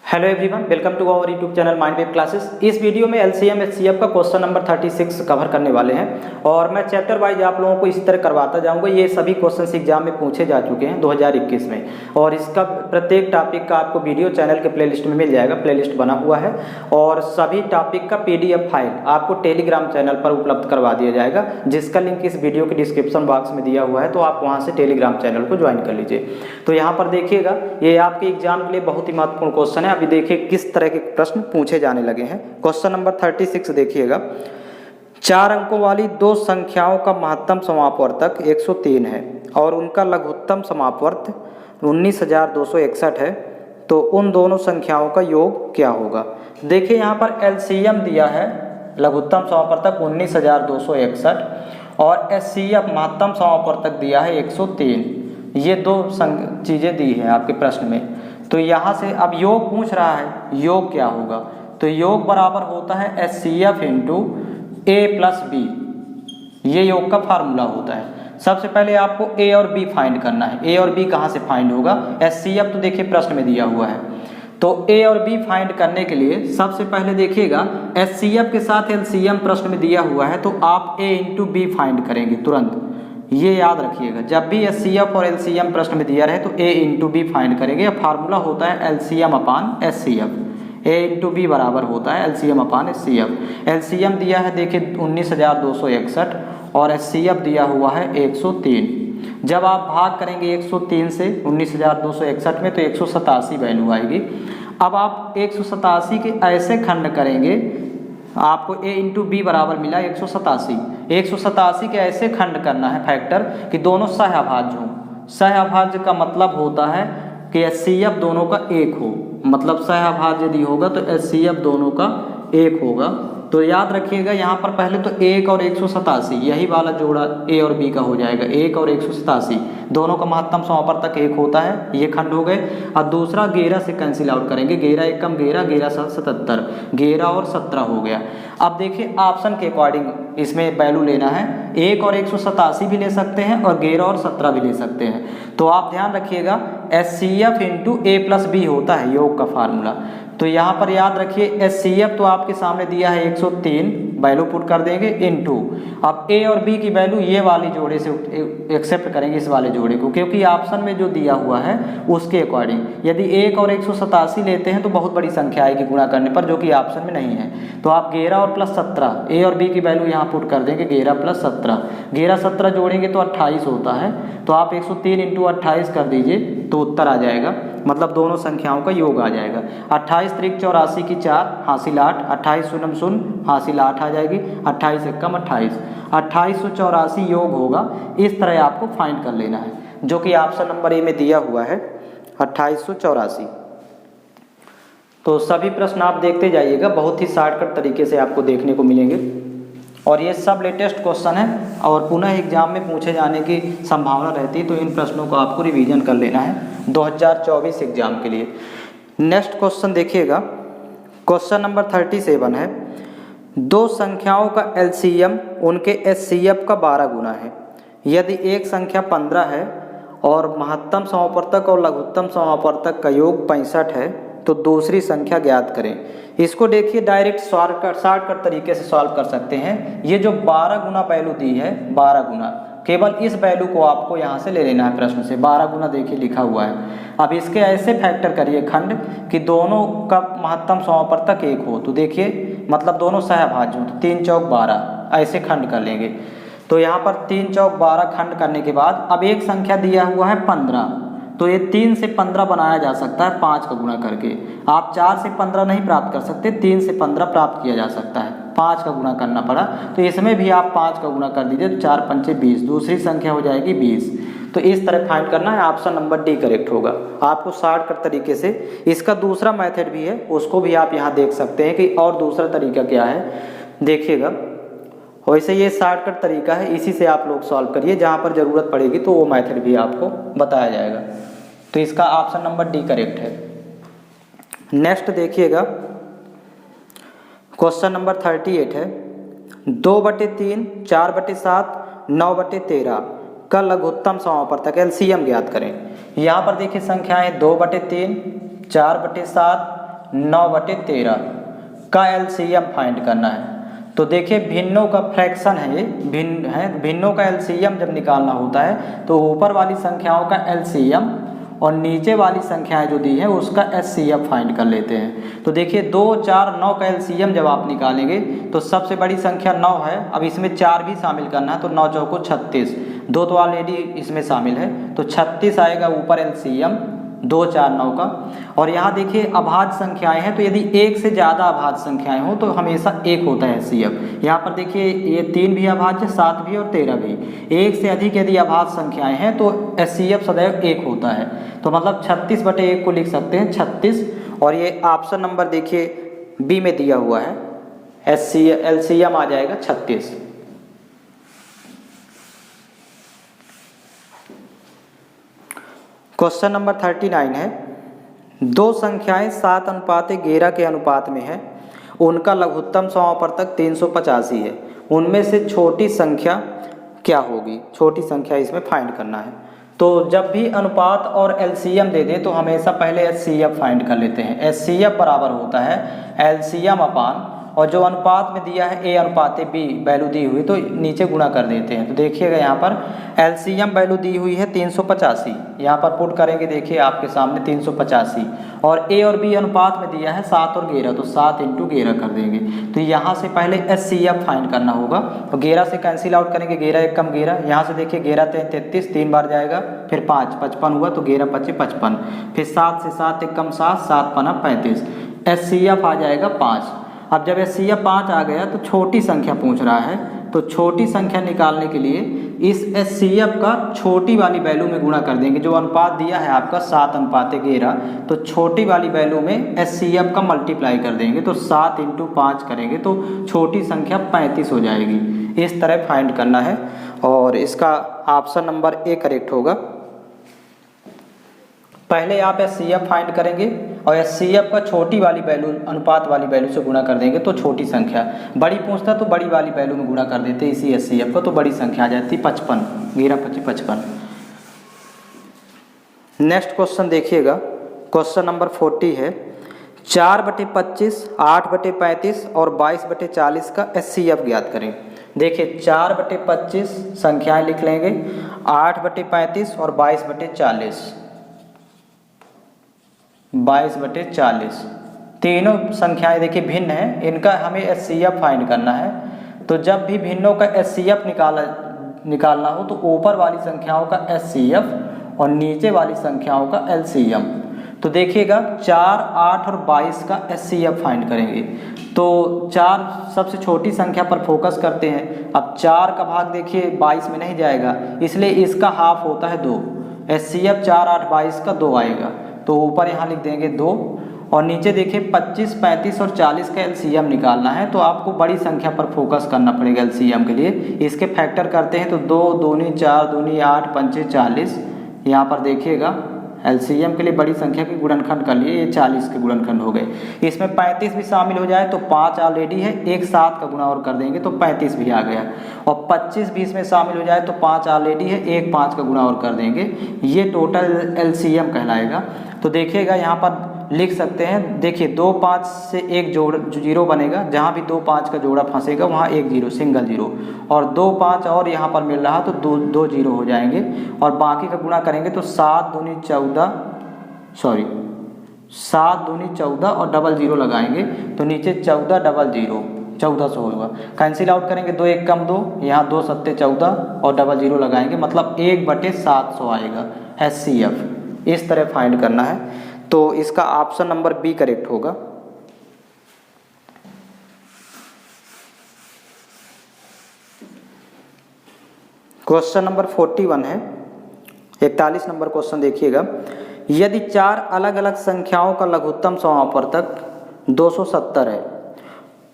Hello everyone, welcome to our YouTube channel mind wave classes. इस video में LCM HCF का question number 36 cover करने वाले हैं और मैं चैप्टर वाइज आप लोगों को इसी तरह करवाता जाऊंगा। ये सभी क्वेश्चंस एग्जाम में पूछे जा चुके हैं 2021 में और इसका प्रत्येक टॉपिक का आपको वीडियो चैनल के प्लेलिस्ट में मिल जाएगा। प्लेलिस्ट बना हुआ है और सभी टॉपिक का पीडीएफ फाइल आपको टेलीग्राम चैनल पर उपलब्ध करवा दिया जाएगा, जिसका लिंक इस वीडियो के डिस्क्रिप्शन बॉक्स में दिया हुआ है, तो आप वहाँ से टेलीग्राम चैनल को ज्वाइन कर लीजिए। तो यहाँ पर देखिएगा, ये आपके एग्जाम के लिए बहुत ही महत्वपूर्ण क्वेश्चन है। अभी देखिए किस तरह के प्रश्न पूछे जाने लगे हैं। क्वेश्चन नंबर 36 देखिएगा, 4 अंकों वाली दो संख्याओं का महत्तम समापवर्तक 103 है और उनका लघुत्तम समापवर्त 19,261 है, तो उन दोनों संख्याओं का योग क्या होगा। देखिए यहाँ पर एलसीएम दिया है, लघुत्तम समापवर्तक 19,261 और एचसीएफ महत्तम समापवर्तक दिया है 103। ये दो चीज़ें दी हैं आपके प्रश्न में। तो यहाँ से अब योग पूछ रहा है, योग क्या होगा। तो योग बराबर होता है एचसीएफ इंटू ए प्लस बी। ये योग का फार्मूला होता है। सबसे पहले आपको ए और बी फाइंड करना है। ए और बी कहाँ से फाइंड होगा, एचसीएफ तो देखिए प्रश्न में दिया हुआ है। तो ए और बी फाइंड करने के लिए सबसे पहले देखिएगा, एचसीएफ के साथ एलसीएम प्रश्न में दिया हुआ है, तो आप ए इंटू बी फाइंड करेंगे तुरंत। ये याद रखिएगा, जब भी एचसीएफ और एलसीएम प्रश्न में दिया रहे तो ए इंटू बी फाइंड करेंगे। फार्मूला होता है एलसीएम अपान एचसीएफ। ए इंटू बी बराबर होता है एलसीएम अपान एचसीएफ। एलसीएम दिया है देखिए 19,261 और एचसीएफ दिया हुआ है 103। जब आप भाग करेंगे 103 से 19,261 में तो 187 वैल्यू आएगी। अब आप 187 के ऐसे खंड करेंगे, आपको ए इंटू बी बराबर मिला 187। 187 के ऐसे खंड करना है फैक्टर कि दोनों सहअभाज्य हों। सहअभाज्य का मतलब होता है कि एचसीएफ दोनों का एक हो, मतलब सहअभाज्य यदि होगा तो एचसीएफ दोनों का एक होगा। तो याद रखिएगा यहाँ पर पहले तो 1 और 187 यही वाला जोड़ा ए और बी का हो जाएगा। 1 और 187 दोनों का महत्तम समापवर्तक 1 होता है, ये खंड हो गए। और दूसरा 11 से कैंसिल आउट करेंगे, 11 1 कम 11, 11 7 77, 11 और 17 हो गया। अब देखिए ऑप्शन के अकॉर्डिंग इसमें वैल्यू लेना है। 1 और 187 भी ले सकते हैं और 11 और 17 भी ले सकते हैं। तो आप ध्यान रखिएगा एचसीएफ इंटू ए प्लस बी होता है योग का फार्मूला। तो यहाँ पर याद रखिए एचसीएफ तो आपके सामने दिया है 103, वैल्यू पुट कर देंगे इनटू। अब ए और बी की वैल्यू ये वाली जोड़े से एक्सेप्ट करेंगे, इस वाले जोड़े को, क्योंकि ऑप्शन में जो दिया हुआ है उसके अकॉर्डिंग। यदि 1 और 187 लेते हैं तो बहुत बड़ी संख्या आएगी गुणा करने पर, जो कि ऑप्शन में नहीं है। तो आप 11 और प्लस 17, ए और बी की वैल्यू यहाँ पुट कर देंगे 11 प्लस 17। 11 17 जोड़ेंगे तो 28 होता है। तो आप 103 इंटू 28 कर दीजिए तो उत्तर आ जाएगा, मतलब दोनों संख्याओं का योग आ जाएगा। 28 त्रिक 84 की 4 हासिल 8, 28 शून्य शून्य हासिल 8 आ जाएगी। 28 एक कम 28, 2884 योग होगा। इस तरह आपको फाइंड कर लेना है, जो कि ऑप्शन नंबर ए में दिया हुआ है 2884। तो सभी प्रश्न आप देखते जाइएगा, बहुत ही शॉर्टकट तरीके से आपको देखने को मिलेंगे और ये सब लेटेस्ट क्वेश्चन है और पुनः एग्जाम में पूछे जाने की संभावना रहती है। तो इन प्रश्नों को आपको रिवीजन कर लेना है 2024 एग्जाम के लिए। नेक्स्ट क्वेश्चन देखिएगा, क्वेश्चन नंबर 37 है, दो संख्याओं का एलसीएम उनके एचसीएफ का 12 गुना है। यदि एक संख्या 15 है और महत्तम समापवर्तक और लघुत्तम समापवर्तक का योग 65 है, तो दूसरी संख्या ज्ञात करें। इसको देखिए डायरेक्ट शॉर्टकट तरीके से सॉल्व कर सकते हैं। ये जो 12 गुना वैल्यू दी है, 12 गुना, केवल इस वैल्यू को आपको यहाँ से ले लेना है प्रश्न से। 12 गुना देखिए लिखा हुआ है। अब इसके ऐसे फैक्टर करिए खंड कि दोनों का महत्तम समापवर्तक 1 हो। तो देखिए मतलब दोनों सहअभाज्य हो, तो 3 चौक 12 ऐसे खंड कर लेंगे। तो यहाँ पर 3 चौक 12 खंड करने के बाद अब एक संख्या दिया हुआ है 15, तो ये 3 से 15 बनाया जा सकता है 5 का गुणा करके। आप 4 से 15 नहीं प्राप्त कर सकते, 3 से 15 प्राप्त किया जा सकता है। 5 का गुणा करना पड़ा, तो इसमें भी आप 5 का गुणा कर दीजिए, तो 4 पंचे 20, दूसरी संख्या हो जाएगी 20। तो इस तरह फाइंड करना है, ऑप्शन नंबर डी करेक्ट होगा। आपको शॉर्टकट तरीके से, इसका दूसरा मेथड भी है, उसको भी आप यहाँ देख सकते हैं कि और दूसरा तरीका क्या है, देखिएगा। वैसे ये शॉर्टकट तरीका है, इसी से आप लोग सॉल्व करिए। जहाँ पर ज़रूरत पड़ेगी तो वो मेथड भी आपको बताया जाएगा। तो इसका ऑप्शन नंबर डी करेक्ट है। नेक्स्ट देखिएगा, क्वेश्चन नंबर 38 है, 2/3, 4/7, 9/13 का लघुत्तम समापवर्तक एलसीएम ज्ञात करें। यहाँ पर देखिए संख्याएं 2/3, 4/7, 9/13 का एलसीएम फाइंड करना है। तो देखिए भिन्नों का फ्रैक्शन है, ये भिन्न है, भिन्नों का एलसीएम जब निकालना होता है तो ऊपर वाली संख्याओं का एलसीएम और नीचे वाली संख्याएं जो दी है उसका एचसीएफ फाइंड कर लेते हैं। तो देखिए 2, 4, 9 का एलसीएम जब आप निकालेंगे तो सबसे बड़ी संख्या 9 है। अब इसमें 4 भी शामिल करना है तो 9 चौको 36, 2 तो ऑलरेडी इसमें शामिल है तो 36 आएगा ऊपर एलसीएम 2, 4, 9 का। और यहाँ देखिए अभाज्य संख्याएं हैं तो यदि एक से ज़्यादा अभाज्य संख्याएं हो तो हमेशा एक होता है एचसीएफ। यहाँ पर देखिए ये 3 भी अभाज्य, 7 भी और 13 भी। एक से अधिक यदि अभाज्य संख्याएं हैं तो एचसीएफ सदैव 1 होता है। तो मतलब 36/1 को लिख सकते हैं 36। और ये ऑप्शन नंबर देखिए बी में दिया हुआ है, एलसीएम आ जाएगा 36। क्वेश्चन नंबर 39 है, दो संख्याएं 7:11 के अनुपात में है, उनका लघुत्तम समापवर्तक 385 है, उनमें से छोटी संख्या क्या होगी? छोटी संख्या इसमें फाइंड करना है। तो जब भी अनुपात और एलसीएम दे दे तो हमेशा पहले एचसीएफ फाइंड कर लेते हैं। एचसीएफ बराबर होता है एलसीएम अपान, और जो अनुपात में दिया है A/B वैल्यू दी हुई तो नीचे गुणा कर देते हैं। तो देखिएगा यहाँ पर एलसीएम वैल्यू दी हुई है 385, यहाँ पर पुट करेंगे देखिए आपके सामने 385, और A और B अनुपात में दिया है 7 और 11 तो 7 × 11 कर देंगे। तो यहाँ से पहले एचसीएफ फाइंड करना होगा। तो 11 से कैंसिल आउट करेंगे, 11 1 कम 11, यहाँ से देखिए 11 3 33, 3 बार जाएगा, फिर 5 55 हुआ तो 11 25 55, फिर 7 से 7 1 कम 7, 7 5 35, एचसीएफ आ जाएगा 5। अब जब एचसीएफ 5 आ गया तो छोटी संख्या पूछ रहा है, तो छोटी संख्या निकालने के लिए इस एचसीएफ का छोटी वाली वैल्यू में गुणा कर देंगे। जो अनुपात दिया है आपका 7:11, तो छोटी वाली वैल्यू में एचसीएफ का मल्टीप्लाई कर देंगे, तो 7 × 5 करेंगे तो छोटी संख्या 35 हो जाएगी। इस तरह फाइंड करना है और इसका ऑप्शन नंबर ए करेक्ट होगा। पहले आप एचसीएफ फाइंड करेंगे और एचसीएफ का छोटी वाली वैल्यू अनुपात वाली वैल्यू से गुणा कर देंगे तो छोटी संख्या, बड़ी पूछता तो बड़ी वाली वैल्यू में गुणा कर देते इसी एचसीएफ को, तो बड़ी संख्या आ जाती 55, 11 25 55। नेक्स्ट क्वेश्चन देखिएगा, क्वेश्चन नंबर 40 है, 4/25, 8/35 और 22/40 का एचसीएफ ज्ञात करें। देखिए 4/25 संख्याएं लिख लेंगे, 8/35 और 22/40, 22/40 तीनों संख्याएं देखिए भिन्न हैं, इनका हमें एचसीएफ फाइंड करना है। तो जब भी भिन्नों का एचसीएफ निकालना हो तो ऊपर वाली संख्याओं का एचसीएफ और नीचे वाली संख्याओं का एलसीएम। तो देखिएगा 4, 8 और 22 का एचसीएफ फाइंड करेंगे। तो 4 सबसे छोटी संख्या पर फोकस करते हैं। अब 4 का भाग देखिए 22 में नहीं जाएगा, इसलिए इसका हाफ होता है 2, एचसीएफ 4, 8, 22 का 2 आएगा, तो ऊपर यहाँ लिख देंगे 2। और नीचे देखिए 25, 35 और 40 का एलसीएम निकालना है, तो आपको बड़ी संख्या पर फोकस करना पड़ेगा एलसीएम के लिए। इसके फैक्टर करते हैं तो 2 दूनी 4 दूनी 8 पंचे 40, यहाँ पर देखिएगा एलसीएम के लिए बड़ी संख्या के गुणनखंड कर लिए, ये 40 के गुणनखंड हो गए। इसमें 35 भी शामिल हो जाए तो 5 ऑलरेडी है, एक 7 का गुणा और कर देंगे तो 35 भी आ गया, और 25 भी इसमें शामिल हो जाए तो 5 ऑलरेडी है, एक 5 का गुणा और कर देंगे, ये टोटल एलसीएम कहलाएगा। तो देखिएगा यहाँ पर लिख सकते हैं, देखिए 2 5 से एक जोड़ जीरो बनेगा, जहाँ भी 2 5 का जोड़ा फंसेगा वहाँ एक जीरो, सिंगल जीरो, और 2 5 और यहाँ पर मिल रहा तो 2 जीरो हो जाएंगे, और बाकी का गुणा करेंगे तो 7 दूनी 14 और डबल जीरो लगाएंगे तो नीचे 14 डबल जीरो 1400 होगा। कैंसिल आउट करेंगे 2 1 कम 2, यहाँ 2 7 14 और डबल जीरो लगाएंगे, मतलब 1/700 आएगा एचसीएफ। इस तरह फाइंड करना है, तो इसका ऑप्शन नंबर बी करेक्ट होगा। क्वेश्चन नंबर 41 है, 41 नंबर क्वेश्चन देखिएगा, यदि 4 अलग अलग संख्याओं का लघुत्तम समापवर्तक 270 है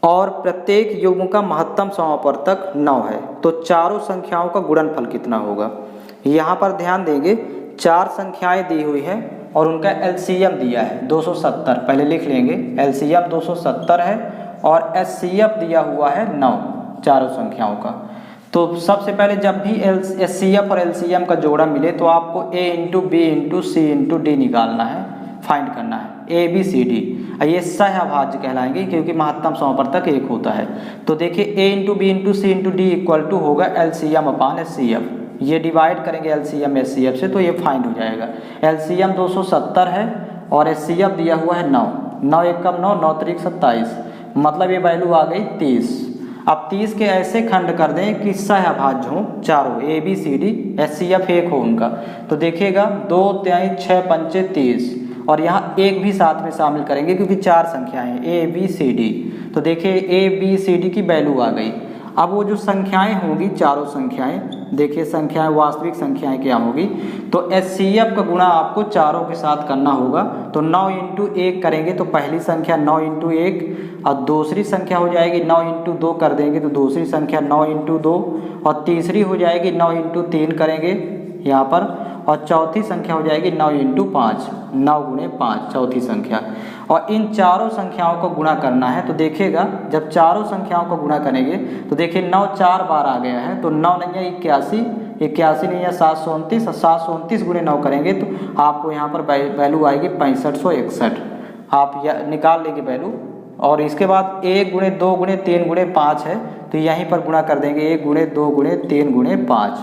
और प्रत्येक युग्म का महत्तम समापवर्तक 9 है, तो चारों संख्याओं का गुणनफल कितना होगा? यहाँ पर ध्यान देंगे, 4 संख्याएं दी हुई हैं और उनका एलसीएम दिया है 270, पहले लिख लेंगे एलसीएम 270 है और एचसीएफ दिया हुआ है 9 चारों संख्याओं का। तो सबसे पहले जब भी एचसीएफ और एलसीएम का जोड़ा मिले तो आपको A × B × C × D निकालना है, फाइंड करना है ABCD। ये सहअभाज्य कहलाएंगे क्योंकि महत्तम समावर्तक एक होता है। तो देखिए a into B into C into D equal to होगा LCM अपान HCF। ये डिवाइड करेंगे LCM HCF से तो ये फाइंड हो जाएगा। LCM 270 है और HCF दिया हुआ है 9, 9 एकम 9, 9 त्रिक 27, मतलब ये वैल्यू आ गई 30। अब 30 के ऐसे खंड कर दें कि सहअभाज्य हो चारों ABCD HCF एक हो उनका। तो देखिएगा 2 तिहाई 6 पंचे 30 और यहाँ एक भी साथ में शामिल करेंगे क्योंकि 4 संख्याएं हैं ABCD। तो देखिए ABCD की वैल्यू आ गई। अब वो जो संख्याएं होंगी चारों संख्याएं, देखिए संख्याएं वास्तविक संख्याएं क्या होगी, तो HCF का गुणा आपको चारों के साथ करना होगा। तो 9 इंटू 1 करेंगे तो पहली संख्या 9 इंटू 1 और दूसरी संख्या हो जाएगी 9 इंटू 2 कर देंगे तो दूसरी संख्या 9 इंटू 2 और तीसरी हो जाएगी 9 इंटू 3 करेंगे यहाँ पर और चौथी संख्या हो जाएगी 9 इंटू 5, 9 गुणे 5 चौथी संख्या। और इन चारों संख्याओं को गुणा करना है। तो देखिएगा जब चारों संख्याओं को गुणा करेंगे तो देखिए 9 4 बार आ गया है, तो 9 नहीं है 81, 81 नहीं है 729 और 729 गुणे 9 करेंगे तो आपको यहाँ पर वैल्यू आएगी 6561। आप निकाल लेंगे वैल्यू। और इसके बाद 1 गुणे 2 गुणे 3 गुणे 5 है तो यहीं पर गुणा कर देंगे 1 गुणे 2 गुणे 3 गुणे 5।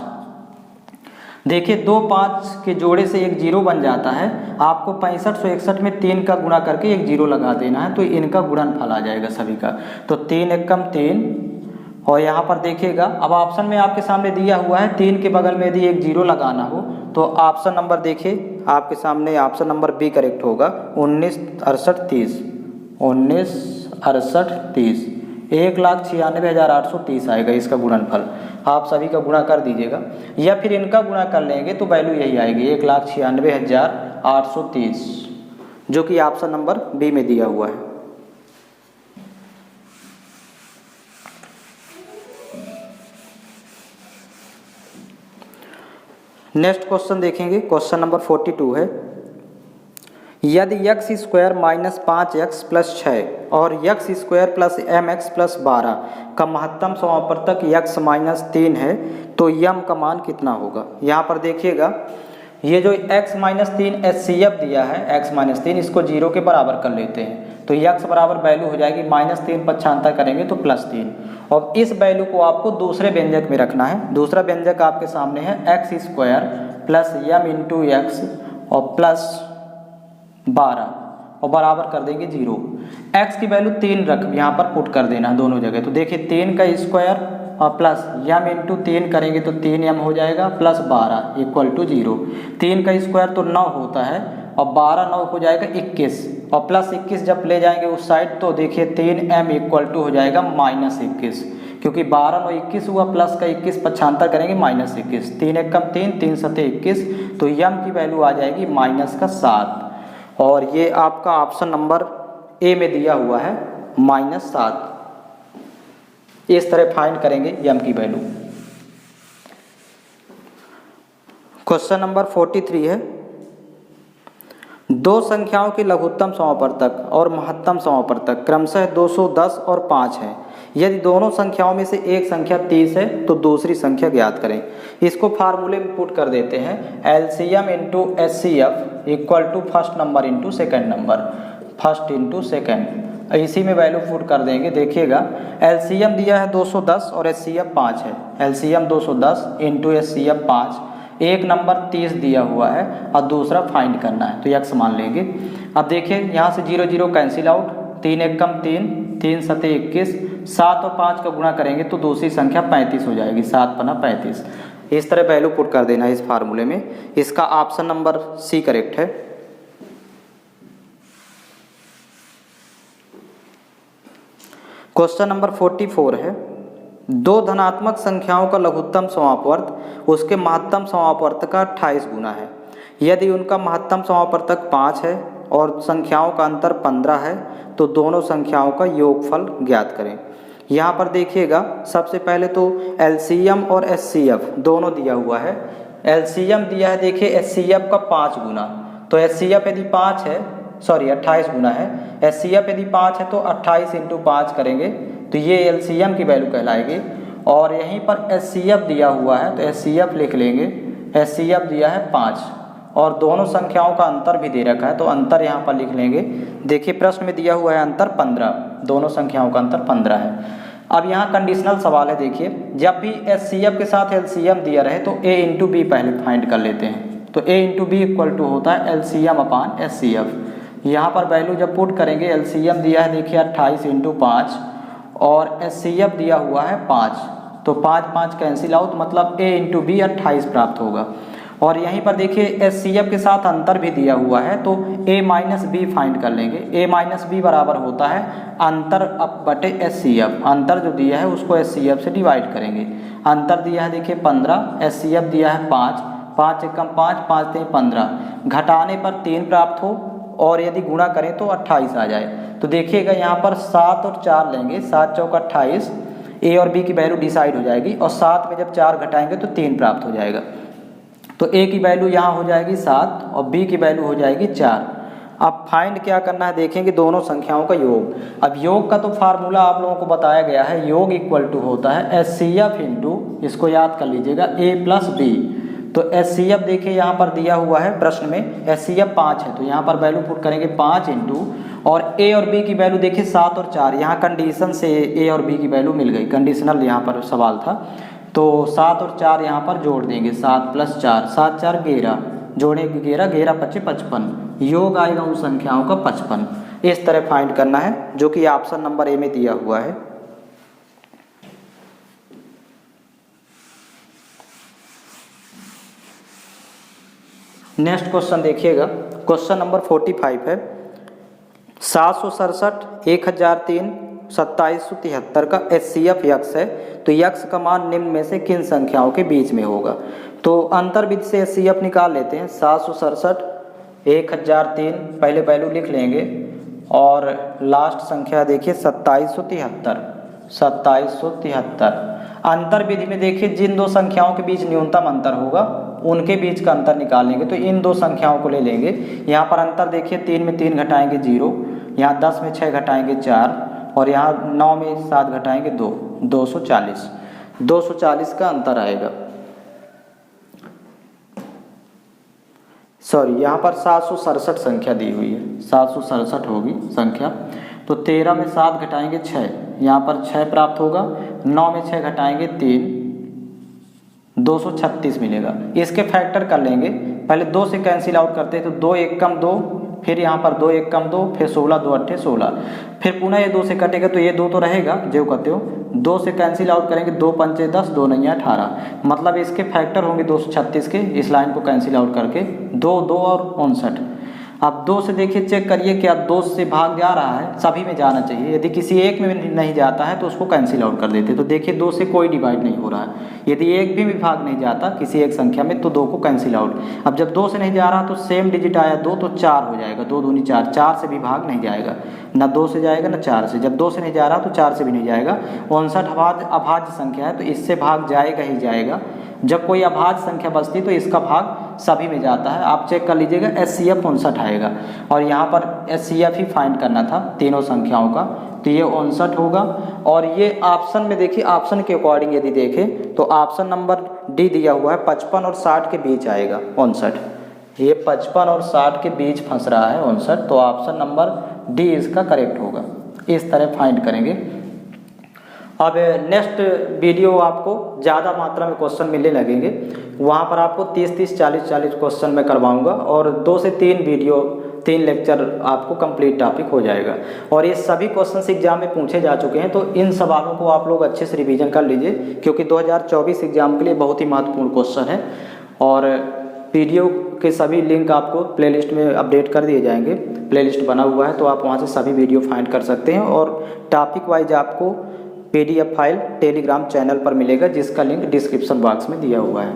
देखिए 2 5 के जोड़े से एक जीरो बन जाता है। आपको 6561 में 3 का गुणा करके एक जीरो लगा देना है तो इनका गुणनफल आ जाएगा सभी का। तो 3 एकम 3 और यहाँ पर देखिएगा अब ऑप्शन में आपके सामने दिया हुआ है 3 के बगल में यदि एक जीरो लगाना हो तो ऑप्शन नंबर देखिए आपके सामने ऑप्शन नंबर बी करेक्ट होगा 19 68 30, 19 68 30, 1,96,830 आएगा इसका गुणनफल। आप सभी का गुणा कर दीजिएगा या फिर इनका गुणा कर लेंगे तो वैल्यू यही आएगी 1,96,830 जो कि ऑप्शन नंबर बी में दिया हुआ है। नेक्स्ट क्वेश्चन देखेंगे, क्वेश्चन नंबर 42 है। यदि x square minus 5x plus 6 और x square plus mx plus 12 का महत्तम समावर्तक x माइनस 3 है तो m का मान कितना होगा। यहाँ पर देखिएगा ये जो x माइनस 3 HCF दिया है x माइनस 3 इसको जीरो के बराबर कर लेते हैं तो x बराबर वैल्यू हो जाएगी -3 पक्षांतर करेंगे तो +3। और इस वैल्यू को आपको दूसरे व्यंजक में रखना है। दूसरा व्यंजक आपके सामने है x square plus m into x और प्लस 12 और बराबर कर देंगे 0। x की वैल्यू 3 रख यहाँ पर पुट कर देना दोनों जगह। तो देखिए 3 का स्क्वायर और प्लस m इंटू 3 करेंगे तो 3m हो जाएगा प्लस 12 इक्वल टू 0। 3 का स्क्वायर तो 9 होता है और 12 9 हो जाएगा 21 और प्लस 21 जब ले जाएंगे उस साइड तो देखिए 3m इक्वल टू हो जाएगा -21 क्योंकि 12 9 21 हुआ प्लस का 21 पक्षांतर करेंगे -21, 3 एकम 3 3 सते 21 तो m की वैल्यू आ जाएगी -7। और ये आपका ऑप्शन नंबर ए में दिया हुआ है -7। इस तरह फाइंड करेंगे m की वैल्यू। क्वेश्चन नंबर 43 है। दो संख्याओं के लघुत्तम समावर्तक और महत्तम समावर्तक क्रमशः 210 और 5 हैं। यदि दोनों संख्याओं में से एक संख्या 30 है तो दूसरी संख्या ज्ञात करें। इसको फार्मूले में पुट कर देते हैं LCM into HCF equal to first number into second number, first into second. इसी में वैल्यू पुट कर देंगे। देखिएगा LCM दिया है 210 और HCF 5 है। LCM 210 इंटू HCF 5, एक नंबर 30 दिया हुआ है और दूसरा फाइंड करना है तो x मान लेंगे। अब देखिए यहाँ से 0 0 कैंसिल आउट, 3 एकम 3 3 सते 21, 7 और 5 का गुणा करेंगे तो दूसरी संख्या 35 हो जाएगी, 7 पना 35। इस तरह वैल्यू पुट कर देना है इस फार्मूले में। इसका ऑप्शन नंबर सी करेक्ट है। क्वेश्चन नंबर 44 है। दो धनात्मक संख्याओं का लघुत्तम समापवर्त उसके महत्तम समापवर्त का 28 गुना है। यदि उनका महत्तम समापवर्तक 5 है और संख्याओं का अंतर 15 है तो दोनों संख्याओं का योगफल ज्ञात करें। यहाँ पर देखिएगा सबसे पहले तो LCM और HCF दोनों दिया हुआ है। LCM दिया है देखिए HCF का 5 गुना, तो HCF यदि 5 है 28 गुना है, HCF यदि 5 है तो 28 इंटू 5 करेंगे तो ये LCM की वैल्यू कहलाएगी। और यहीं पर HCF दिया हुआ है तो HCF लिख लेंगे। HCF दिया है 5 और दोनों संख्याओं का अंतर भी दे रखा है, तो अंतर यहाँ पर लिख लेंगे। देखिए प्रश्न में दिया हुआ है अंतर 15, दोनों संख्याओं का अंतर 15 है। अब यहाँ कंडीशनल सवाल है, देखिए जब भी HCF के साथ LCM दिया रहे तो A इंटू बी पहले फाइंड कर लेते हैं। तो A into B equal to होता है LCM अपान HCF। यहाँ पर वैल्यू जब पुट करेंगे, LCM दिया है देखिए 28 इंटू 5 और HCF दिया हुआ है 5, तो 5 5 कैंसिल आउट, मतलब A इंटू बी 28 प्राप्त होगा। और यहीं पर देखिए HCF के साथ अंतर भी दिया हुआ है, तो A माइनस बी फाइंड कर लेंगे। A माइनस बी बराबर होता है अंतर अब बटे HCF। अंतर जो दिया है उसको HCF से डिवाइड करेंगे। अंतर दिया है देखिए 15, HCF दिया है 5, 5 एकम 5, 5 3 15, घटाने पर 3 प्राप्त हो और यदि गुणा करें तो 28 आ जाए। तो देखिएगा यहाँ पर 7 और 4 लेंगे, 7 चौक 28, A और B की वैल्यू डिसाइड हो जाएगी और 7 में जब 4 घटाएंगे तो 3 प्राप्त हो जाएगा। तो A की वैल्यू यहाँ हो जाएगी 7 और B की वैल्यू हो जाएगी 4। अब फाइंड क्या करना है, देखेंगे दोनों संख्याओं का योग। अब योग का तो फार्मूला आप लोगों को बताया गया है, योग इक्वल टू होता है HCF इंटू, इसको याद कर लीजिएगा, A प्लस B। तो HCF देखिए यहाँ पर दिया हुआ है प्रश्न में HCF 5 है, तो यहाँ पर वैल्यू पुट करेंगे 5 इंटू, और A और B की वैल्यू देखिए 7 और 4, यहाँ कंडीशन से A और B की वैल्यू मिल गई, कंडीशनल यहाँ पर सवाल था। तो 7 और 4 यहाँ पर जोड़ देंगे, 7 प्लस 4, 7 4 11, जोड़ेंगे 11, 11 25 55, योग आएगा उन संख्याओं का 55। इस तरह फाइंड करना है जो कि ऑप्शन नंबर A में दिया हुआ है। नेक्स्ट क्वेश्चन देखिएगा, क्वेश्चन नंबर 45 है। 767, 1003, 2773 का HCF यक्स है, तो यक्स का मान निम्न में से किन संख्याओं के बीच में होगा। तो अंतर्विधि से HCF निकाल लेते हैं। 767, 1003 पहले वैल्यू लिख लेंगे और लास्ट संख्या देखिए 2773, 2773। अंतर विधि में देखिए जिन दो संख्याओं के बीच न्यूनतम अंतर होगा उनके बीच का अंतर निकालेंगे, तो इन दो संख्याओं को ले लेंगे। यहाँ पर अंतर देखिए 3 में 3 घटाएंगे 0, यहाँ 10 में 6 घटाएंगे 4 और यहाँ 9 में 7 घटाएंगे 2, 240, 240 का अंतर आएगा। सॉरी, यहाँ पर 767 संख्या दी हुई है, 767 होगी संख्या। तो 13 में 7 घटाएंगे 6, यहाँ पर 6 प्राप्त होगा, 9 में 6 घटाएंगे 3, 236 मिलेगा। इसके फैक्टर कर लेंगे, पहले 2 से कैंसिल आउट करते हैं, तो 2 1 कम 2, फिर यहाँ पर 2 1 कम 2, फिर 16 2 8 16, फिर पुनः ये 2 से कटेगा तो ये 2 तो रहेगा जो कहते हो, 2 से कैंसिल आउट करेंगे, 2 पंचे 10, 2 नहीं 18, मतलब इसके फैक्टर होंगे 236 के। इस लाइन को कैंसिल आउट करके 2 2 और 59। अब 2 से देखिए चेक करिए क्या 2 से भाग जा रहा है, सभी में जाना चाहिए। यदि किसी एक में नहीं जाता है तो उसको कैंसिल आउट कर देते। तो देखिए 2 से कोई डिवाइड नहीं हो रहा है, यदि एक भी भाग नहीं जाता किसी एक संख्या में तो 2 को कैंसिल आउट। अब जब 2 से नहीं जा रहा तो सेम डिजिट आया 2 तो 4 हो जाएगा, 2 दूनी 4, 4 से भी भाग नहीं जाएगा, ना 2 से जाएगा ना 4 से। जब 2 से नहीं जा रहा तो 4 से भी नहीं जाएगा। 59 अभाज्य संख्या है तो इससे भाग जाएगा ही जाएगा। जब कोई अभाज्य संख्या बचती तो इसका भाग सभी में जाता है। आप चेक कर लीजिएगा HCF 59 आएगा और यहाँ पर HCF ही फाइंड करना था तीनों संख्याओं का, तो ये 59 होगा। और ये ऑप्शन में देखिए, ऑप्शन के अकॉर्डिंग यदि देखें तो ऑप्शन नंबर डी दिया हुआ है 55 और 60 के बीच आएगा 59। ये 55 और 60 के बीच फंस रहा है 59, तो ऑप्शन नंबर डी इसका करेक्ट होगा। इस तरह फाइंड करेंगे। अब नेक्स्ट वीडियो आपको ज़्यादा मात्रा में क्वेश्चन मिलने लगेंगे, वहाँ पर आपको 30-30, 40-40 क्वेश्चन मैं करवाऊँगा और 2 से 3 वीडियो, 3 लेक्चर आपको कंप्लीट टॉपिक हो जाएगा। और ये सभी क्वेश्चंस एग्जाम में पूछे जा चुके हैं, तो इन सवालों को आप लोग अच्छे से रिवीजन कर लीजिए, क्योंकि 2024 एग्जाम के लिए बहुत ही महत्वपूर्ण क्वेश्चन है। और वीडियो के सभी लिंक आपको प्लेलिस्ट में अपडेट कर दिए जाएंगे, प्लेलिस्ट बना हुआ है, तो आप वहाँ से सभी वीडियो फाइंड कर सकते हैं। और टॉपिक वाइज आपको PDF फाइल टेलीग्राम चैनल पर मिलेगा, जिसका लिंक डिस्क्रिप्शन बॉक्स में दिया हुआ है।